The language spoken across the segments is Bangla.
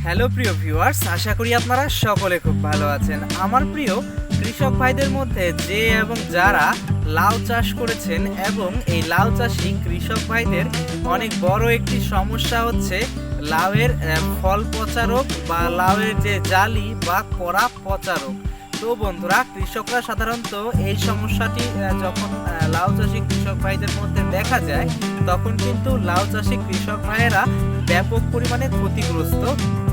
হ্যালো প্রিয় ভিউয়ার্স, আশা করি আপনারা সকলে খুব ভালো আছেন। আমার প্রিয় কৃষক ভাইদের মধ্যে যে এবং যারা লাউ চাষ করেছেন এবং এই লাউ চাষি কৃষক ভাইদের অনেক বড় একটি সমস্যা হচ্ছে লাউয়ের ফল পচা রোগ বা লাউয়ের যে জালি বা কড়া পচা রোগ। তো বন্ধুরা, কৃষকরা সাধারণত এই সমস্যাটি যখন লাউ চাষি কৃষক ভাইদের মধ্যে দেখা যায়, তখন কিন্তু লাউ চাষি কৃষক ভাইয়েরা ব্যাপক পরিমাণে ক্ষতিগ্রস্ত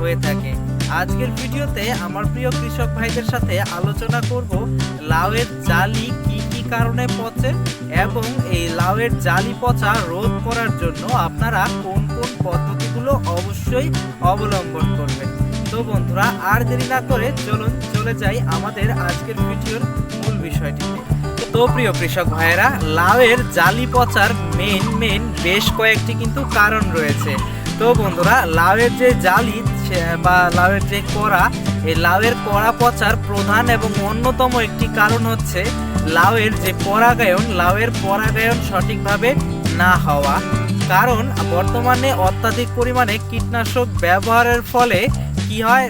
হয়ে থাকে। আজকের ভিডিওতে আমার প্রিয় কৃষক ভাইদের সাথে আলোচনা করব লাউয়ের জালি কি কি কারণে পচে এবং এই লাউয়ের জালি পচা রোধ করার জন্য আপনারা কোন কোন পদ্ধতিগুলো অবশ্যই অবলম্বন করবেন। তো বন্ধুরা, আর দেরি না করে চলুন চলে যাই আমাদের আজকের ভিডিওর মূল বিষয়টিতে। তো প্রিয় কৃষক ভাইয়েরা, লাউয়ের জালি পচার মেন বেশ কয়েকটি কিন্তু কারণ রয়েছে। তো বন্ধুরা, লাউয়ের যে জালি বা লাউয়ের যে কড়া, এই লাউয়ের কড়া পচার প্রধান এবং অন্যতম একটি কারণ হচ্ছে লাউয়ের যে লাউয়ের পরাগায়ন সঠিকভাবে না হওয়া। কারণ বর্তমানে অত্যাধিক পরিমাণে কীটনাশক ব্যবহারের ফলে কি হয়,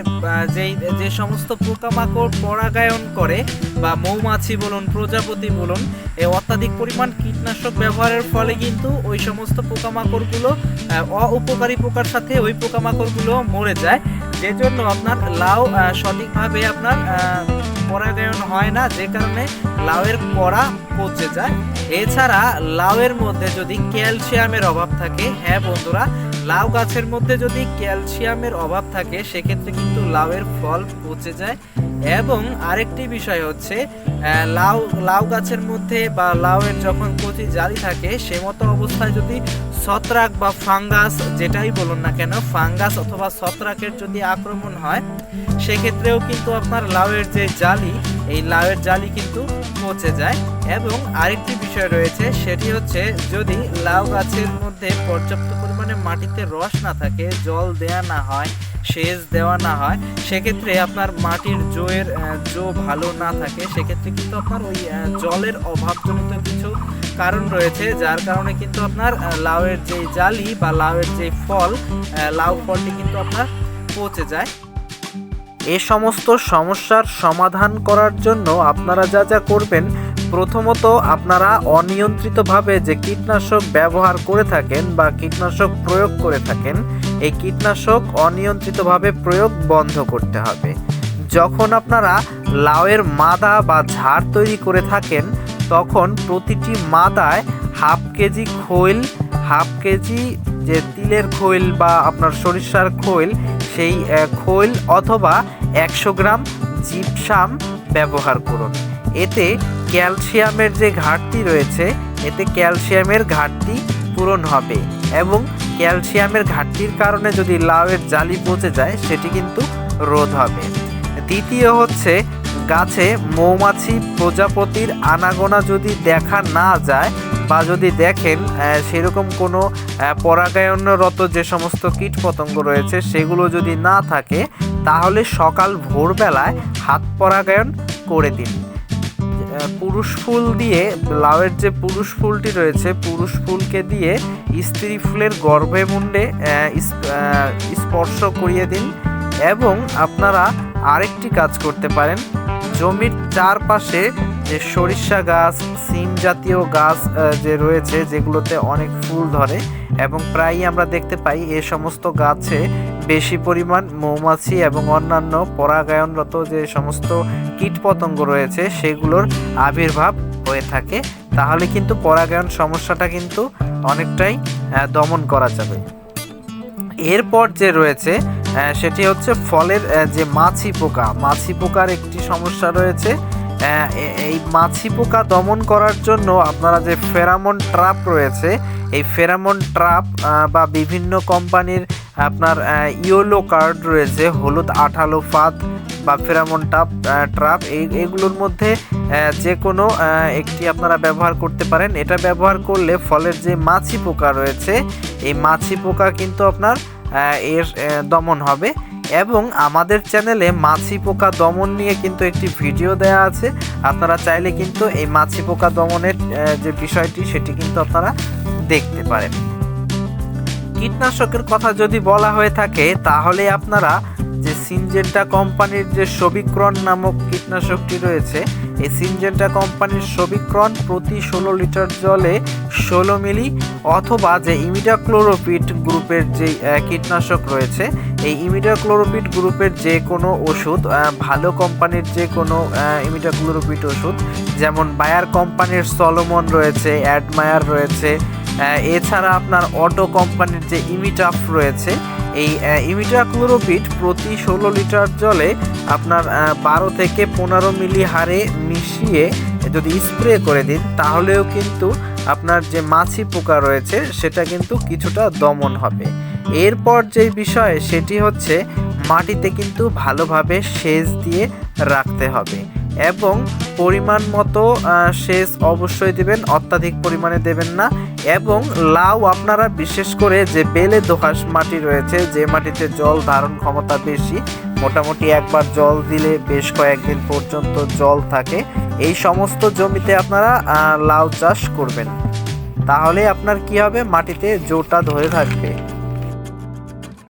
যে সমস্ত পোকামাকড় পরাগায়ন করে বা মৌমাছি বলুন, প্রজাপতি বলুন, এই অত্যাধিক পরিমাণ কীটনাশক ব্যবহারের ফলে কিন্তু ওই সমস্ত পোকামাকড়গুলো উপকারী পোকার সাথে ওই পোকামাকড়গুলো মরে যায়, যে জন্য আপনার লাউ সঠিকভাবে আপনার পরাগায়ন হয় না, যে কারণে লাউয়ের কড়া পচে যায়। এছাড়া লাউয়ের মধ্যে যদি ক্যালসিয়ামের অভাব থাকে, হ্যাঁ বন্ধুরা, লাউ গাছের মধ্যে যদি ক্যালসিয়ামের অভাব থাকে সেক্ষেত্রে কিন্তু লাউয়ের ফল পচে যায়। এবং আরেকটি বিষয় হচ্ছে লাউ গাছের মধ্যে বা লাউয়ের যখন কচি জালি থাকে সে মতো অবস্থায় যদি ছত্রাক বা ফাঙ্গাস, যেটাই বলুন না কেন, ফাঙ্গাস অথবা ছত্রাকের যদি আক্রমণ হয় সেক্ষেত্রেও কিন্তু আপনার লাউয়ের যে জালি, এই লাউয়ের জালি কিন্তু পচে যায়। এবং আরেকটি বিষয় রয়েছে, সেটি হচ্ছে যদি লাউ গাছের মধ্যে পর্যাপ্ত পরিমাণে মাটিতে রস না থাকে, জল দেয়া না হয়, সেচ দেওয়া না হয়, সেক্ষেত্রে আপনার মাটির জো ভালো না থাকে, সেক্ষেত্রে কিন্তু আপনার ওই জলের অভাবজনিত কিছু কারণ রয়েছে, যার কারণে কিন্তু আপনার লাউয়ের যে জালি বা লাউয়ের যে লাউ ফলটি কিন্তু আপনার পচে যায়। এ সমস্ত সমস্যার সমাধান করার জন্য আপনারা যা যা করবেন, প্রথমত আপনারা অনিয়ন্ত্রিতভাবে যে কীটনাশক ব্যবহার করে থাকেন বা কীটনাশক প্রয়োগ করে থাকেন, এই কীটনাশক অনিয়ন্ত্রিতভাবে প্রয়োগ বন্ধ করতে হবে। যখন আপনারা লাউয়ের মাদা বা ঝাড় তৈরি করে থাকেন, তখন প্রতিটি মাদায় হাফ কেজি যে তিলের খৈল বা আপনার সরিষার খৈল, সেই খৈল অথবা 100 গ্রাম জিপসাম ব্যবহার করুন। এতে ক্যালসিয়ামের যে ঘাটতি রয়েছে, এতে ক্যালসিয়ামের ঘাটতি পূরণ হবে এবং ক্যালসিয়ামের ঘাটতির কারণে যদি লাউয়ের জালি পচে যায় সেটি কিন্তু রোধ হবে। দ্বিতীয় হচ্ছে, গাছে মৌমাছি প্রজাপতির আনাগোনা যদি দেখা না যায় বা যদি দেখেন সেরকম কোনো পরাগায়নরত যে সমস্ত কীটপতঙ্গ রয়েছে সেগুলো যদি না থাকে, তাহলে সকাল ভোরবেলায় হাত পরাগায়ন করে দিন। পুরুষ ফুল দিয়ে, লাউয়ের যে পুরুষ ফুলটি রয়েছে, পুরুষ ফুলকে দিয়ে স্ত্রী ফুলের গর্ভে মুণ্ডে স্পর্শ করিয়ে দিন। এবং আপনারা আরেকটি কাজ করতে পারেন, জমির চারপাশে যে সরিষা গাছ, সিম জাতীয় গাছ যে রয়েছে, যেগুলোতে অনেক ফুল ধরে এবং প্রায়ই আমরা দেখতে পাই এ সমস্ত গাছে বেশি পরিমাণ মৌমাছি এবং অন্যান্য পরাগায়নরত যে সমস্ত কীটপতঙ্গ রয়েছে সেগুলোর আবির্ভাব হয়ে থাকে, তাহলে কিন্তু পরাগায়ন সমস্যাটা কিন্তু অনেকটাই দমন করা যাবে। এরপর যে রয়েছে সেটি হচ্ছে ফলের যে মাছি পোকার একটি সমস্যা রয়েছে। এই মাছি পোকা দমন করার জন্য আপনারা যে ফেরামন ট্র্যাপ রয়েছে, এই ফেরামন ট্র্যাপ বা বিভিন্ন কোম্পানির আপনার ইয়েলো কার্ড রয়েছে, হলুদ আঠালো ফাঁদ বা ফেরামন ট্র্যাপ, এইগুলোর মধ্যে যে কোনো একটি আপনারা ব্যবহার করতে পারেন। এটা ব্যবহার করলে ফলের যে মাছি পোকা রয়েছে, এই মাছি পোকা কিন্তু আপনার এর দমন হবে। এবং আমাদের চ্যানেলে মাছি পোকা দমন নিয়ে কিন্তু একটি ভিডিও দেয়া আছে, আপনারা চাইলে কিন্তু এই মাছি পোকা দমনের যে বিষয়টি সেটি কিন্তু আপনারা দেখতে পারেন। কীটনাশকের কথা যদি বলা হয়ে থাকে তাহলে আপনারা যে সিনজেন্টা কোম্পানির যে সবিক্রন নামক কীটনাশকটি রয়েছে, এই সিনজেন্টা কোম্পানির সবিক্রন প্রতি 16 লিটার জলে 16 মিলি, অথবা যে ইমিডাক্লোরোপিড গ্রুপের যে কীটনাশক রয়েছে, এই ইমিডাক্লোরোপিড গ্রুপের যে কোনো ওষুধ, ভালো কোম্পানির যে কোনো ইমিডাক্লোরোপিড ওষুধ, যেমন বায়ার কোম্পানির সলোমন রয়েছে, অ্যাডমায়ার রয়েছে, এছাড়া আপনার অটো কোম্পানির যে ইমিটাফ রয়েছে, এই ইমিডাক্লোরোপিড প্রতি 16 লিটার জলে আপনার 12 থেকে 15 মিলি হারে মিশিয়ে যদি স্প্রে করে দিন তাহলেও কিন্তু আপনার যে মাছি পোকা রয়েছে সেটা কিন্তু কিছুটা দমন হবে। এরপর যে বিষয় সেটি হচ্ছে মাটিতে কিন্তু ভালোভাবে সেচ দিয়ে রাখতে হবে এবং পরিমাণ মতো সেচ অবশ্যই দেবেন, অত্যাধিক পরিমাণে দেবেন না। এবং লাউ আপনারা বিশেষ করে যে বেলে দোআঁশ মাটি রয়েছে, যে মাটিতে জল ধারণ ক্ষমতা বেশি, মোটামুটি একবার জল দিলে বেশ কয়েকদিন পর্যন্ত জল থাকে, এই সমস্ত জমিতে আপনারা লাউ চাষ করবেন, তাহলে আপনার কি হবে, মাটিতে জোরটা ধরে থাকবে।